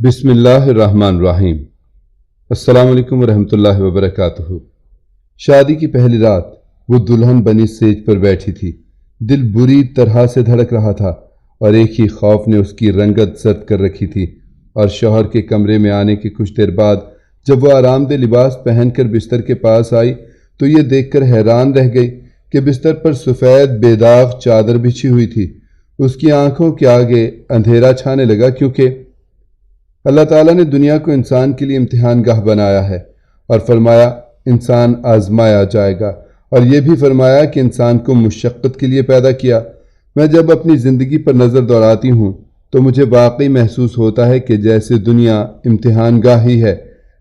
بسم اللہ الرحمن الرحیم۔ السلام علیکم ورحمۃ اللہ وبرکاتہ۔ شادی کی پہلی رات وہ دلہن بنی سیج پر بیٹھی تھی۔ دل بری طرح سے دھڑک رہا تھا اور ایک ہی خوف نے اس کی رنگت زرد کر رکھی تھی۔ اور شوہر کے کمرے میں آنے کے کچھ دیر بعد جب وہ آرام دہ لباس پہن کر بستر کے پاس آئی تو یہ دیکھ کر حیران رہ گئی کہ بستر پر سفید بے داغ چادر بچھی ہوئی تھی۔ اس کی آنکھوں کے آگے اندھیرا چھانے لگا، کیونکہ اللہ تعالیٰ نے دنیا کو انسان کے لیے امتحان گاہ بنایا ہے اور فرمایا انسان آزمایا جائے گا، اور یہ بھی فرمایا کہ انسان کو مشقت کے لیے پیدا کیا۔ میں جب اپنی زندگی پر نظر دوڑاتی ہوں تو مجھے واقعی محسوس ہوتا ہے کہ جیسے دنیا امتحان گاہ ہی ہے۔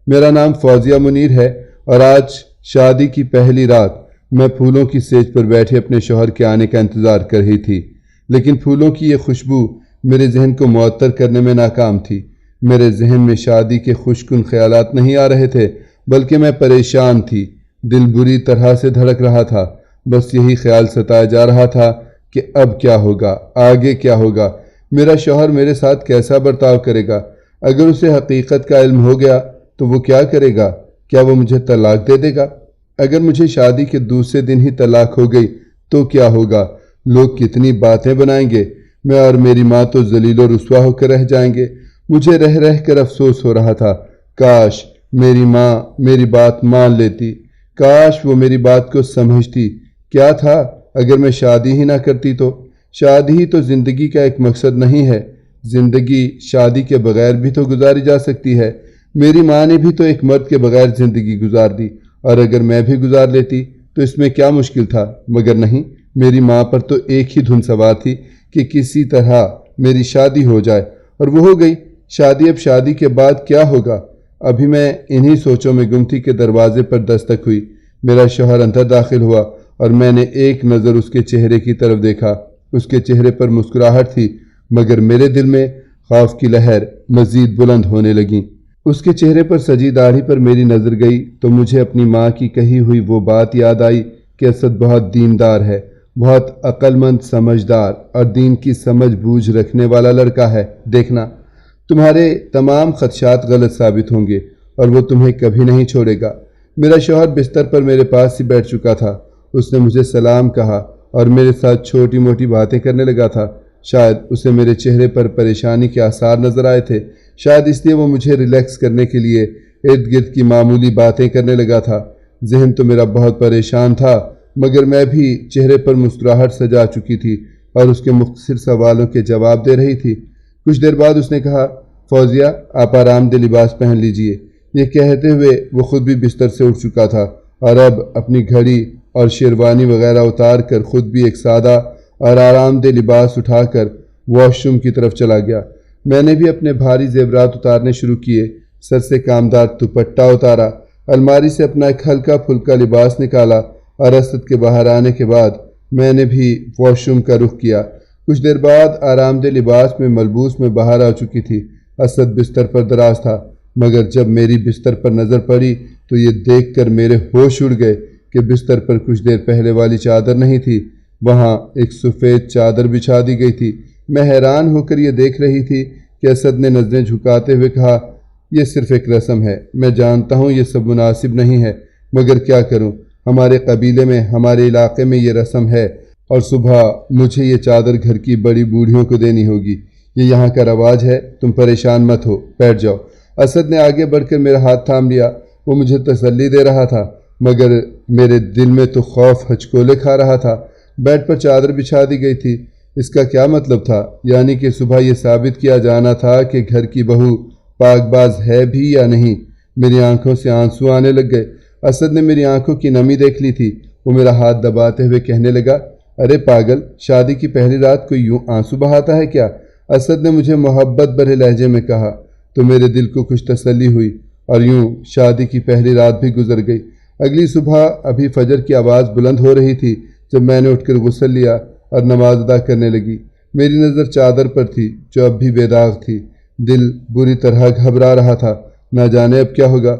میرا نام فوزیہ منیر ہے اور آج شادی کی پہلی رات میں پھولوں کی سیج پر بیٹھے اپنے شوہر کے آنے کا انتظار کر رہی تھی، لیکن پھولوں کی یہ خوشبو میرے ذہن کو معطر کرنے میں ناکام تھی۔ میرے ذہن میں شادی کے خوشکن خیالات نہیں آ رہے تھے، بلکہ میں پریشان تھی۔ دل بری طرح سے دھڑک رہا تھا۔ بس یہی خیال ستایا جا رہا تھا کہ اب کیا ہوگا، آگے کیا ہوگا، میرا شوہر میرے ساتھ کیسا برتاؤ کرے گا۔ اگر اسے حقیقت کا علم ہو گیا تو وہ کیا کرے گا؟ کیا وہ مجھے طلاق دے دے گا؟ اگر مجھے شادی کے دوسرے دن ہی طلاق ہو گئی تو کیا ہوگا؟ لوگ کتنی باتیں بنائیں گے۔ میں اور میری ماں تو ذلیل و رسوا ہو کر رہ جائیں گے۔ مجھے رہ رہ کر افسوس ہو رہا تھا، کاش میری ماں میری بات مان لیتی، کاش وہ میری بات کو سمجھتی۔ کیا تھا اگر میں شادی ہی نہ کرتی تو؟ شادی ہی تو زندگی کا ایک مقصد نہیں ہے۔ زندگی شادی کے بغیر بھی تو گزاری جا سکتی ہے۔ میری ماں نے بھی تو ایک مرد کے بغیر زندگی گزار دی، اور اگر میں بھی گزار لیتی تو اس میں کیا مشکل تھا؟ مگر نہیں، میری ماں پر تو ایک ہی دھن سوار تھی کہ کسی طرح میری شادی ہو جائے، اور وہ ہو گئی۔ شادی اب شادی کے بعد کیا ہوگا؟ ابھی میں انہی سوچوں میں گم تھی کہ دروازے پر دستک ہوئی۔ میرا شوہر اندر داخل ہوا اور میں نے ایک نظر اس کے چہرے کی طرف دیکھا۔ اس کے چہرے پر مسکراہٹ تھی، مگر میرے دل میں خوف کی لہر مزید بلند ہونے لگیں۔ اس کے چہرے پر سجی داڑھی پر میری نظر گئی تو مجھے اپنی ماں کی کہی ہوئی وہ بات یاد آئی کہ اسد بہت دیندار ہے، بہت عقل مند، سمجھدار اور دین کی سمجھ بوجھ رکھنے والا لڑکا ہے۔ دیکھنا، تمہارے تمام خدشات غلط ثابت ہوں گے اور وہ تمہیں کبھی نہیں چھوڑے گا۔ میرا شوہر بستر پر میرے پاس ہی بیٹھ چکا تھا۔ اس نے مجھے سلام کہا اور میرے ساتھ چھوٹی موٹی باتیں کرنے لگا تھا۔ شاید اسے میرے چہرے پر پریشانی کے آثار نظر آئے تھے، شاید اس لیے وہ مجھے ریلیکس کرنے کے لیے ارد گرد کی معمولی باتیں کرنے لگا تھا۔ ذہن تو میرا بہت پریشان تھا، مگر میں بھی چہرے پر مسکراہٹ سجا چکی تھی اور اس کے مختصر سوالوں کے جواب دے رہی تھی۔ کچھ دیر بعد اس نے کہا، فوزیہ آپ آرام دہ لباس پہن لیجئے۔ یہ کہتے ہوئے وہ خود بھی بستر سے اٹھ چکا تھا اور اب اپنی گھڑی اور شیروانی وغیرہ اتار کر خود بھی ایک سادہ اور آرام دہ لباس اٹھا کر واش روم کی طرف چلا گیا۔ میں نے بھی اپنے بھاری زیورات اتارنے شروع کیے۔ سر سے کامدار دوپٹہ اتارا، الماری سے اپنا ایک ہلکا پھلکا لباس نکالا اور اسد کے باہر آنے کے بعد میں نے بھی واش روم کا رخ کیا۔ کچھ دیر بعد آرام دہ لباس میں ملبوس میں باہر آ چکی تھی۔ اسد بستر پر دراز تھا، مگر جب میری بستر پر نظر پڑی تو یہ دیکھ کر میرے ہوش اڑ گئے کہ بستر پر کچھ دیر پہلے والی چادر نہیں تھی، وہاں ایک سفید چادر بچھا دی گئی تھی۔ میں حیران ہو کر یہ دیکھ رہی تھی کہ اسد نے نظریں جھکاتے ہوئے کہا، یہ صرف ایک رسم ہے، میں جانتا ہوں یہ سب مناسب نہیں ہے، مگر کیا کروں، ہمارے قبیلے میں، ہمارے علاقے میں یہ رسم ہے، اور صبح مجھے یہ چادر گھر کی بڑی بوڑھیوں کو دینی ہوگی۔ یہ یہاں کا رواج ہے، تم پریشان مت ہو، بیٹھ جاؤ۔ اسد نے آگے بڑھ کر میرا ہاتھ تھام لیا۔ وہ مجھے تسلی دے رہا تھا، مگر میرے دل میں تو خوف ہچکولے کھا رہا تھا۔ بیڈ پر چادر بچھا دی گئی تھی۔ اس کا کیا مطلب تھا؟ یعنی کہ صبح یہ ثابت کیا جانا تھا کہ گھر کی بہو پاک باز ہے بھی یا نہیں۔ میری آنکھوں سے آنسو آنے لگ گئے۔ اسد نے میری آنکھوں کی نمی دیکھ لی تھی۔ وہ میرا ہاتھ دباتے ہوئے کہنے لگا، ارے پاگل، شادی کی پہلی رات کوئی یوں آنسو بہاتا ہے کیا؟ اسد نے مجھے محبت بھرے لہجے میں کہا تو میرے دل کو کچھ تسلی ہوئی، اور یوں شادی کی پہلی رات بھی گزر گئی۔ اگلی صبح ابھی فجر کی آواز بلند ہو رہی تھی جب میں نے اٹھ کر غسل لیا اور نماز ادا کرنے لگی۔ میری نظر چادر پر تھی جو اب بھی بے داغ تھی۔ دل بری طرح گھبرا رہا تھا، نہ جانے اب کیا ہوگا۔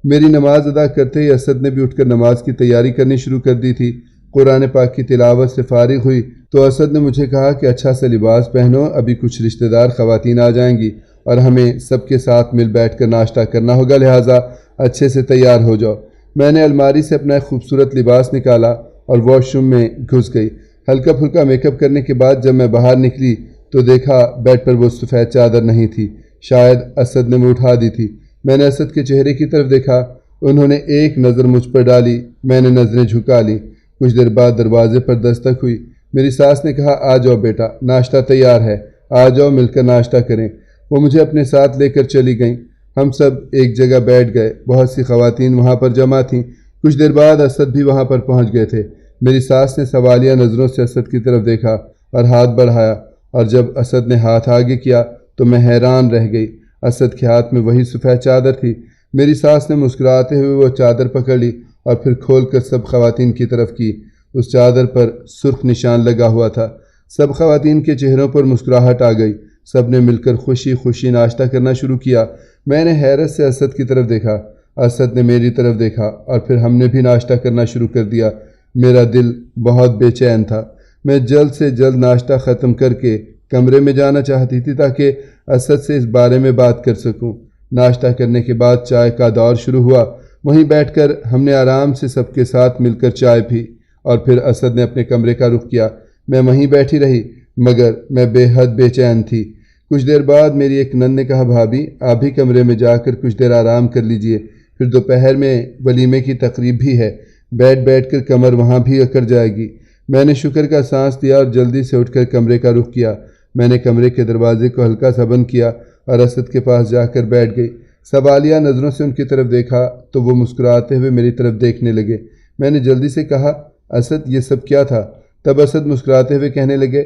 میری نماز ادا کرتے ہی اسد نے بھی اٹھ کر نماز کی تیاری کرنی شروع کر دی تھی۔ قرآن پاک کی تلاوت سے فارغ ہوئی تو اسد نے مجھے کہا کہ اچھا سا لباس پہنو، ابھی کچھ رشتہ دار خواتین آ جائیں گی اور ہمیں سب کے ساتھ مل بیٹھ کر ناشتہ کرنا ہوگا، لہٰذا اچھے سے تیار ہو جاؤ۔ میں نے الماری سے اپنا ایک خوبصورت لباس نکالا اور واش روم میں گھس گئی۔ ہلکا پھلکا میک اپ کرنے کے بعد جب میں باہر نکلی تو دیکھا بیڈ پر وہ سفید چادر نہیں تھی، شاید اسد نے وہ اٹھا دی تھی۔ میں نے اسد کے چہرے کی طرف دیکھا، انہوں نے ایک نظر مجھ پر ڈالی، میں نے نظریں جھکا لیں۔ کچھ دیر بعد دروازے پر دستک ہوئی۔ میری ساس نے کہا، آ جاؤ بیٹا، ناشتہ تیار ہے، آ جاؤ مل کر ناشتہ کریں۔ وہ مجھے اپنے ساتھ لے کر چلی گئیں۔ ہم سب ایک جگہ بیٹھ گئے، بہت سی خواتین وہاں پر جمع تھیں۔ کچھ دیر بعد اسد بھی وہاں پر پہنچ گئے تھے۔ میری ساس نے سوالیہ نظروں سے اسد کی طرف دیکھا اور ہاتھ بڑھایا، اور جب اسد نے ہاتھ آگے کیا تو میں حیران رہ گئی۔ اسد کے ہاتھ میں وہی سفید چادر تھی۔ میری ساس نے مسکراتے ہوئے وہ چادر پکڑ لی اور پھر کھول کر سب خواتین کی طرف کی۔ اس چادر پر سرخ نشان لگا ہوا تھا۔ سب خواتین کے چہروں پر مسکراہٹ آ گئی۔ سب نے مل کر خوشی خوشی ناشتہ کرنا شروع کیا۔ میں نے حیرت سے اسد کی طرف دیکھا، اسد نے میری طرف دیکھا، اور پھر ہم نے بھی ناشتہ کرنا شروع کر دیا۔ میرا دل بہت بے چین تھا۔ میں جلد سے جلد ناشتہ ختم کر کے کمرے میں جانا چاہتی تھی تاکہ اسد سے اس بارے میں بات کر سکوں۔ ناشتہ کرنے کے بعد چائے کا دور شروع ہوا۔ وہیں بیٹھ کر ہم نے آرام سے سب کے ساتھ مل کر چائے پی، اور پھر اسد نے اپنے کمرے کا رخ کیا۔ میں وہیں بیٹھی رہی، مگر میں بے حد بے چین تھی۔ کچھ دیر بعد میری ایک نند نے کہا، بھابھی آپ بھی کمرے میں جا کر کچھ دیر آرام کر لیجئے، پھر دوپہر میں ولیمے کی تقریب بھی ہے، بیٹھ کر کمر وہاں بھی اکڑ جائے گی۔ میں نے شکر کا سانس لیا اور جلدی سے اٹھ کر کمرے کا رخ کیا۔ میں نے کمرے کے دروازے کو ہلکا سا بند کیا اور اسد کے پاس جا کر بیٹھ گئی۔ سوالیہ نظروں سے ان کی طرف دیکھا تو وہ مسکراتے ہوئے میری طرف دیکھنے لگے۔ میں نے جلدی سے کہا، اسد یہ سب کیا تھا؟ تب اسد مسکراتے ہوئے کہنے لگے،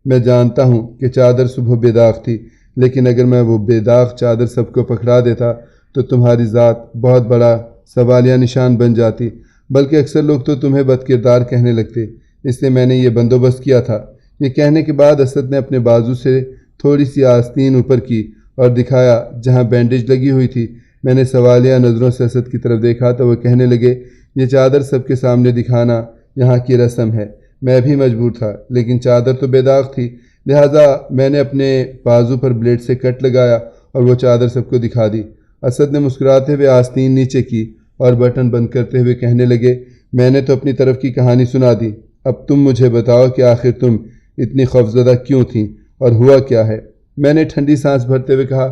میں جانتا ہوں کہ چادر صبح بے داغ تھی، لیکن اگر میں وہ بے داغ چادر سب کو پکڑا دیتا تو تمہاری ذات بہت بڑا سوالیہ نشان بن جاتی، بلکہ اکثر لوگ تو تمہیں بد کردار کہنے لگتے، اس لیے میں نے یہ بندوبست کیا تھا۔ یہ کہنے کے بعد اسد نے اپنے بازو سے تھوڑی سی آستین اوپر کی اور دکھایا جہاں بینڈیج لگی ہوئی تھی۔ میں نے سوالیہ نظروں سے اسد کی طرف دیکھا تو وہ کہنے لگے، یہ چادر سب کے سامنے دکھانا یہاں کی رسم ہے۔ میں بھی مجبور تھا، لیکن چادر تو بے داغ تھی، لہٰذا میں نے اپنے بازو پر بلیڈ سے کٹ لگایا اور وہ چادر سب کو دکھا دی۔ اسد نے مسکراتے ہوئے آستین نیچے کی اور بٹن بند کرتے ہوئے کہنے لگے، میں نے تو اپنی طرف کی کہانی سنا دی، اب تم مجھے بتاؤ کہ آخر تم اتنی خوفزدہ کیوں تھیں اور ہوا کیا ہے؟ میں نے ٹھنڈی سانس بھرتے ہوئے کہا،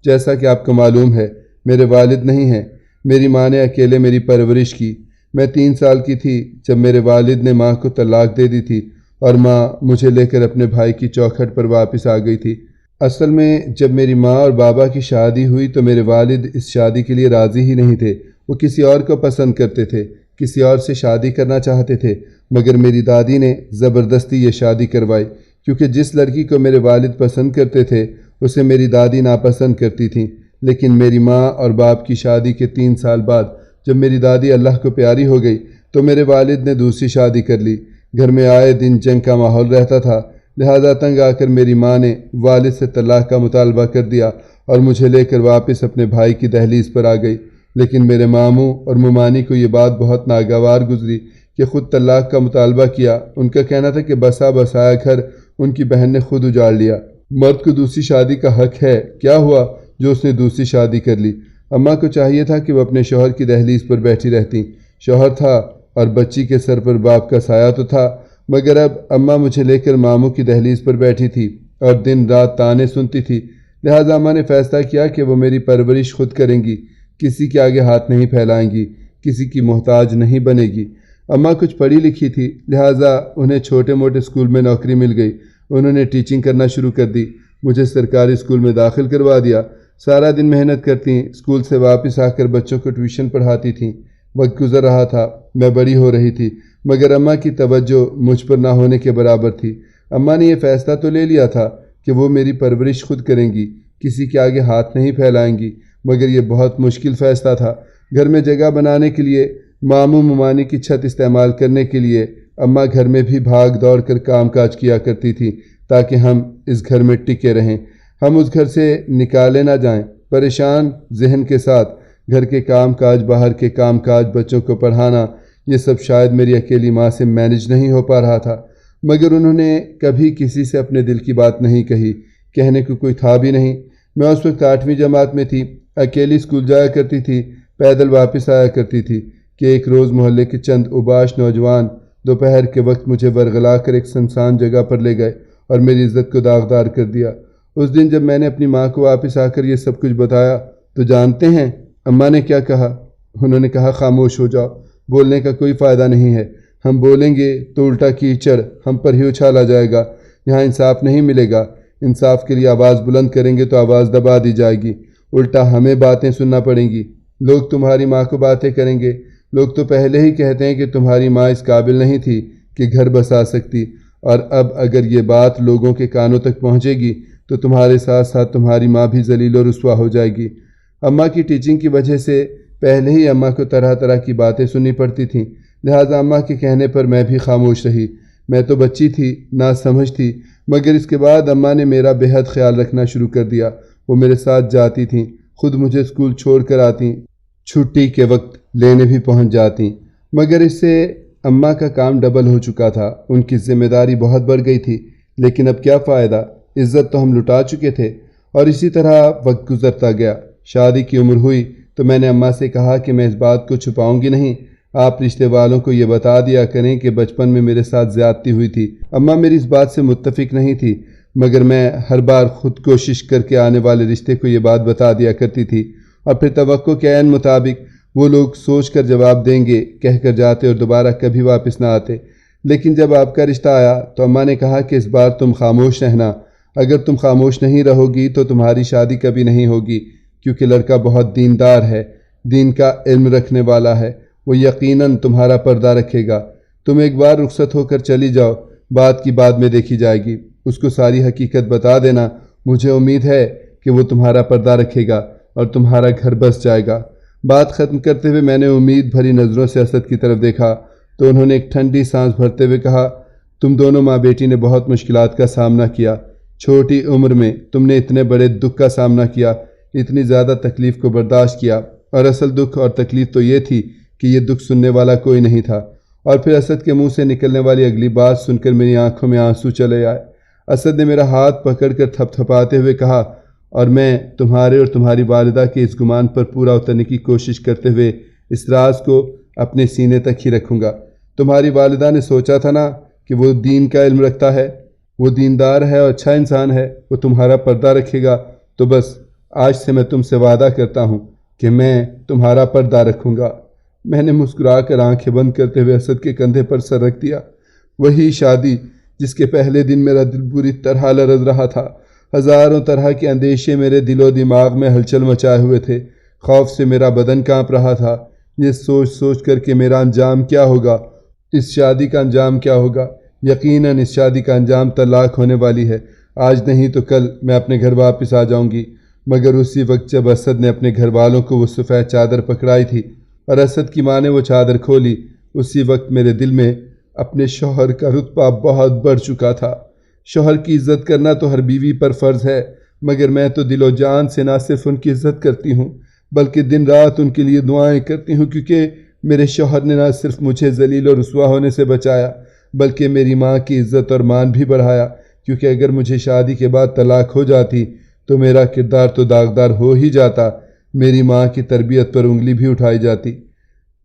جیسا کہ آپ کو معلوم ہے میرے والد نہیں ہیں، میری ماں نے اکیلے میری پرورش کی۔ میں 3 سال کی تھی جب میرے والد نے ماں کو طلاق دے دی تھی اور ماں مجھے لے کر اپنے بھائی کی چوکھٹ پر واپس آ گئی تھی۔ اصل میں جب میری ماں اور بابا کی شادی ہوئی تو میرے والد اس شادی کے لیے راضی ہی نہیں تھے، وہ کسی اور کو پسند کرتے تھے، کسی اور سے شادی کرنا چاہتے تھے، مگر میری دادی نے زبردستی یہ شادی کروائی، کیونکہ جس لڑکی کو میرے والد پسند کرتے تھے اسے میری دادی ناپسند کرتی تھیں۔ لیکن میری ماں اور باپ کی شادی کے 3 سال بعد جب میری دادی اللہ کو پیاری ہو گئی تو میرے والد نے دوسری شادی کر لی۔ گھر میں آئے دن جنگ کا ماحول رہتا تھا، لہذا تنگ آ کر میری ماں نے والد سے طلاق کا مطالبہ کر دیا اور مجھے لے کر واپس اپنے بھائی کی دہلیز پر آ گئی۔ لیکن میرے ماموں اور ممانی کو یہ بات بہت ناگوار گزری کہ خود طلاق کا مطالبہ کیا۔ ان کا کہنا تھا کہ بسا بسایا گھر ان کی بہن نے خود اجاڑ لیا، مرد کو دوسری شادی کا حق ہے، کیا ہوا جو اس نے دوسری شادی کر لی؟ اماں کو چاہیے تھا کہ وہ اپنے شوہر کی دہلیز پر بیٹھی رہتی، شوہر تھا اور بچی کے سر پر باپ کا سایہ تو تھا، مگر اب اماں مجھے لے کر ماموں کی دہلیز پر بیٹھی تھی اور دن رات طعنے سنتی تھی، لہٰذا اماں نے فیصلہ کیا کہ وہ میری پرورش خود کریں گی، کسی کے آگے ہاتھ نہیں پھیلائیں گی، کسی کی محتاج نہیں بنے گی۔ اماں کچھ پڑھی لکھی تھی، لہٰذا انہیں چھوٹے موٹے اسکول میں نوکری مل گئی، انہوں نے ٹیچنگ کرنا شروع کر دی، مجھے سرکاری اسکول میں داخل کروا دیا۔ سارا دن محنت کرتیں، اسکول سے واپس آ کر بچوں کو ٹیوشن پڑھاتی تھیں۔ وقت گزر رہا تھا، میں بڑی ہو رہی تھی، مگر اماں کی توجہ مجھ پر نہ ہونے کے برابر تھی۔ اماں نے یہ فیصلہ تو لے لیا تھا کہ وہ میری پرورش خود کریں گی، کسی کے آگے ہاتھ نہیں پھیلائیں گی، مگر یہ بہت مشکل فیصلہ تھا۔ گھر میں جگہ بنانے کے لیے، ماموں ممانی کی چھت استعمال کرنے کے لیے اماں گھر میں بھی بھاگ دوڑ کر کام کاج کیا کرتی تھیں تاکہ ہم اس گھر میں ٹکے رہیں، ہم اس گھر سے نکالے نہ جائیں۔ پریشان ذہن کے ساتھ گھر کے کام کاج، باہر کے کام کاج، بچوں کو پڑھانا، یہ سب شاید میری اکیلی ماں سے مینج نہیں ہو پا رہا تھا، مگر انہوں نے کبھی کسی سے اپنے دل کی بات نہیں کہی، کہنے کو کوئی تھا بھی نہیں۔ میں اس وقت 8ویں جماعت میں تھی، اکیلی اسکول جایا کرتی تھی، پیدل واپس آیا کرتی تھی کہ ایک روز محلے کے چند اوباش نوجوان دوپہر کے وقت مجھے ورغلا کر ایک سنسان جگہ پر لے گئے اور میری عزت کو داغدار کر دیا۔ اس دن جب میں نے اپنی ماں کو واپس آ کر یہ سب کچھ بتایا تو جانتے ہیں اماں نے کیا کہا؟ انہوں نے کہا خاموش ہو جاؤ، بولنے کا کوئی فائدہ نہیں ہے، ہم بولیں گے تو الٹا کیچڑ ہم پر ہی اچھالا جائے گا، یہاں انصاف نہیں ملے گا، انصاف کے لیے آواز بلند کریں گے تو آواز دبا دی جائے گی، الٹا ہمیں باتیں سننا پڑیں گی، لوگ تمہاری ماں کو باتیں کریں گے، لوگ تو پہلے ہی کہتے ہیں کہ تمہاری ماں اس قابل نہیں تھی کہ گھر بسا سکتی، اور اب اگر یہ بات لوگوں کے کانوں تک پہنچے گی تو تمہارے ساتھ ساتھ تمہاری ماں بھی ذلیل و رسوا ہو جائے گی۔ اماں کی ٹیچنگ کی وجہ سے پہلے ہی اماں کو طرح طرح کی باتیں سننی پڑتی تھیں، لہٰذا اماں کے کہنے پر میں بھی خاموش رہی۔ میں تو بچی تھی، نہ سمجھ تھی، مگر اس کے بعد اماں نے میرا بے حد خیال رکھنا شروع کر دیا۔ وہ میرے ساتھ جاتی تھیں، خود مجھے اسکول چھوڑ کر آتیں، چھٹی کے وقت لینے بھی پہنچ جاتیں، مگر اس سے اماں کا کام ڈبل ہو چکا تھا، ان کی ذمہ داری بہت بڑھ گئی تھی، لیکن اب کیا فائدہ، عزت تو ہم لٹا چکے تھے۔ اور اسی طرح وقت گزرتا گیا، شادی کی عمر ہوئی تو میں نے اماں سے کہا کہ میں اس بات کو چھپاؤں گی نہیں، آپ رشتے والوں کو یہ بتا دیا کریں کہ بچپن میں میرے ساتھ زیادتی ہوئی تھی۔ اماں میری اس بات سے متفق نہیں تھی، مگر میں ہر بار خود کوشش کر کے آنے والے رشتے کو یہ بات بتا دیا کرتی تھی، اور پھر توقع کے عین مطابق وہ لوگ سوچ کر جواب دیں گے کہہ کر جاتے اور دوبارہ کبھی واپس نہ آتے۔ لیکن جب آپ کا رشتہ آیا تو اماں نے کہا کہ اس بار تم خاموش رہنا، اگر تم خاموش نہیں رہو گی تو تمہاری شادی کبھی نہیں ہوگی، کیونکہ لڑکا بہت دیندار ہے، دین کا علم رکھنے والا ہے، وہ یقیناً تمہارا پردہ رکھے گا، تم ایک بار رخصت ہو کر چلی جاؤ، بات کی بعد میں دیکھی جائے گی، اس کو ساری حقیقت بتا دینا، مجھے امید ہے کہ وہ تمہارا پردہ رکھے گا اور تمہارا گھر بس جائے گا۔ بات ختم کرتے ہوئے میں نے امید بھری نظروں سے اسد کی طرف دیکھا تو انہوں نے ایک ٹھنڈی سانس بھرتے ہوئے کہا، تم دونوں ماں بیٹی نے بہت مشکلات کا سامنا کیا، چھوٹی عمر میں تم نے اتنے بڑے دکھ کا سامنا کیا، اتنی زیادہ تکلیف کو برداشت کیا، اور اصل دکھ اور تکلیف تو یہ تھی کہ یہ دکھ سننے والا کوئی نہیں تھا۔ اور پھر اسد کے منہ سے نکلنے والی اگلی بات سن کر میری آنکھوں میں آنسو چلے آئے۔ اسد نے میرا ہاتھ پکڑ کر تھپ تھپاتے ہوئے کہا، اور میں تمہارے اور تمہاری والدہ کے اس گمان پر پورا اترنے کی کوشش کرتے ہوئے اس راز کو اپنے سینے تک ہی رکھوں گا۔ تمہاری والدہ نے سوچا تھا نا کہ وہ دین کا علم رکھتا ہے، وہ دیندار ہے اور اچھا انسان ہے، وہ تمہارا پردہ رکھے گا، تو بس آج سے میں تم سے وعدہ کرتا ہوں کہ میں تمہارا پردہ رکھوں گا۔ میں نے مسکرا کر آنکھیں بند کرتے ہوئے اسد کے کندھے پر سر رکھ دیا۔ وہی شادی جس کے پہلے دن میرا دل بری طرح لرز رہا تھا، ہزاروں طرح کے اندیشے میرے دل و دماغ میں ہلچل مچائے ہوئے تھے، خوف سے میرا بدن کانپ رہا تھا، یہ سوچ سوچ کر کہ میرا انجام کیا ہوگا، اس شادی کا انجام کیا ہوگا۔ یقیناً اس شادی کا انجام طلاق ہونے والی ہے، آج نہیں تو کل میں اپنے گھر واپس آ جاؤں گی۔ مگر اسی وقت جب اسد نے اپنے گھر والوں کو وہ سفید چادر پکڑائی تھی اور اسد کی ماں نے وہ چادر کھولی، اسی وقت میرے دل میں اپنے شوہر کا رتبہ بہت بڑھ چکا تھا۔ شوہر کی عزت کرنا تو ہر بیوی پر فرض ہے، مگر میں تو دل و جان سے نہ صرف ان کی عزت کرتی ہوں بلکہ دن رات ان کے لیے دعائیں کرتی ہوں، کیونکہ میرے شوہر نے نہ صرف مجھے ذلیل و رسوا ہونے سے بچایا بلکہ میری ماں کی عزت اور مان بھی بڑھایا، کیونکہ اگر مجھے شادی کے بعد طلاق ہو جاتی تو میرا کردار تو داغدار ہو ہی جاتا، میری ماں کی تربیت پر انگلی بھی اٹھائی جاتی،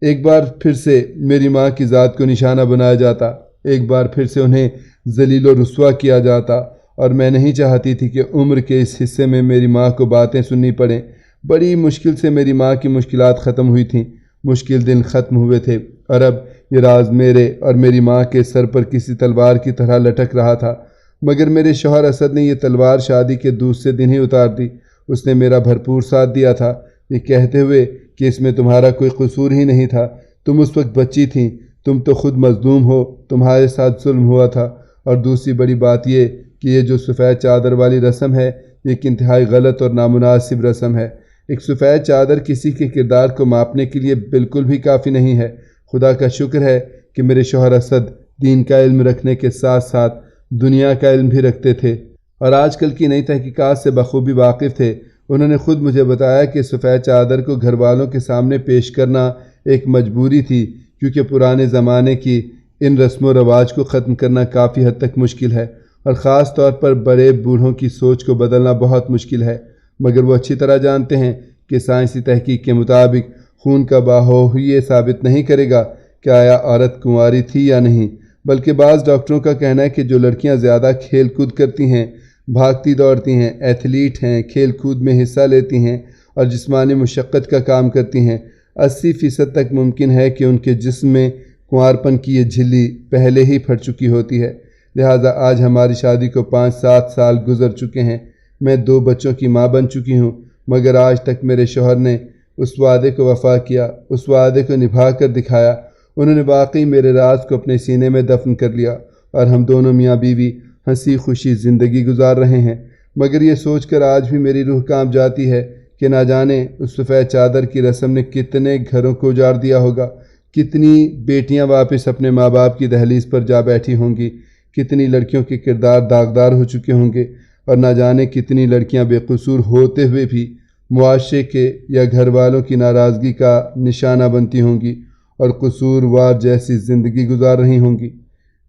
ایک بار پھر سے میری ماں کی ذات کو نشانہ بنایا جاتا، ایک بار پھر سے انہیں ذلیل و رسوا کیا جاتا، اور میں نہیں چاہتی تھی کہ عمر کے اس حصے میں میری ماں کو باتیں سننی پڑیں۔ بڑی مشکل سے میری ماں کی مشکلات ختم ہوئی تھیں، مشکل دن ختم ہوئے تھے، اور اب یہ راز میرے اور میری ماں کے سر پر کسی تلوار کی طرح لٹک رہا تھا، مگر میرے شوہر اسد نے یہ تلوار شادی کے دوسرے دن ہی اتار دی۔ اس نے میرا بھرپور ساتھ دیا تھا، یہ کہتے ہوئے کہ اس میں تمہارا کوئی قصور ہی نہیں تھا، تم اس وقت بچی تھیں، تم تو خود مظلوم ہو، تمہارے ساتھ ظلم ہوا تھا، اور دوسری بڑی بات یہ کہ یہ جو سفید چادر والی رسم ہے یہ ایک انتہائی غلط اور نامناسب رسم ہے۔ ایک سفید چادر کسی کے کردار کو ماپنے کے لیے بالکل بھی کافی نہیں ہے۔ خدا کا شکر ہے کہ میرے شوہر اسد دین کا علم رکھنے کے ساتھ ساتھ دنیا کا علم بھی رکھتے تھے اور آج کل کی نئی تحقیقات سے بخوبی واقف تھے۔ انہوں نے خود مجھے بتایا کہ سفید چادر کو گھر والوں کے سامنے پیش کرنا ایک مجبوری تھی، کیونکہ پرانے زمانے کی ان رسم و رواج کو ختم کرنا کافی حد تک مشکل ہے، اور خاص طور پر بڑے بوڑھوں کی سوچ کو بدلنا بہت مشکل ہے۔ مگر وہ اچھی طرح جانتے ہیں کہ سائنسی تحقیق کے مطابق خون کا بہاؤ یہ ثابت نہیں کرے گا کہ آیا عورت کنواری تھی یا نہیں، بلکہ بعض ڈاکٹروں کا کہنا ہے کہ جو لڑکیاں زیادہ کھیل کود کرتی ہیں، بھاگتی دوڑتی ہیں، ایتھلیٹ ہیں، کھیل کود میں حصہ لیتی ہیں اور جسمانی مشقت کا کام کرتی ہیں، 80% تک ممکن ہے کہ ان کے جسم میں کنوارپن کی یہ جھلی پہلے ہی پھٹ چکی ہوتی ہے۔ لہٰذا آج ہماری شادی کو 5-7 سال گزر چکے ہیں، میں 2 بچوں کی ماں بن چکی ہوں، مگر آج تک میرے شوہر نے اس وعدے کو وفا کیا، اس وعدے کو نبھا کر دکھایا۔ انہوں نے واقعی میرے راز کو اپنے سینے میں دفن کر لیا اور ہم دونوں میاں بیوی ہنسی خوشی زندگی گزار رہے ہیں۔ مگر یہ سوچ کر آج بھی میری روح کانپ جاتی ہے کہ نہ جانے اس سفید چادر کی رسم نے کتنے گھروں کو اجاڑ دیا ہوگا، کتنی بیٹیاں واپس اپنے ماں باپ کی دہلیز پر جا بیٹھی ہوں گی، کتنی لڑکیوں کے کردار داغدار ہو چکے ہوں گے، اور نہ جانے کتنی لڑکیاں بے قصور ہوتے ہوئے بھی معاشرے کے یا گھر والوں کی ناراضگی کا نشانہ بنتی ہوں گی اور قصوروار جیسی زندگی گزار رہی ہوں گی۔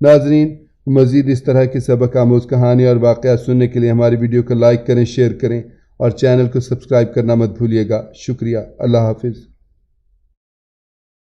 ناظرین، مزید اس طرح کی سبق آموز کہانی اور واقعات سننے کے لیے ہماری ویڈیو کو لائک کریں، شیئر کریں اور چینل کو سبسکرائب کرنا مت بھولیے گا۔ شکریہ۔ اللہ حافظ۔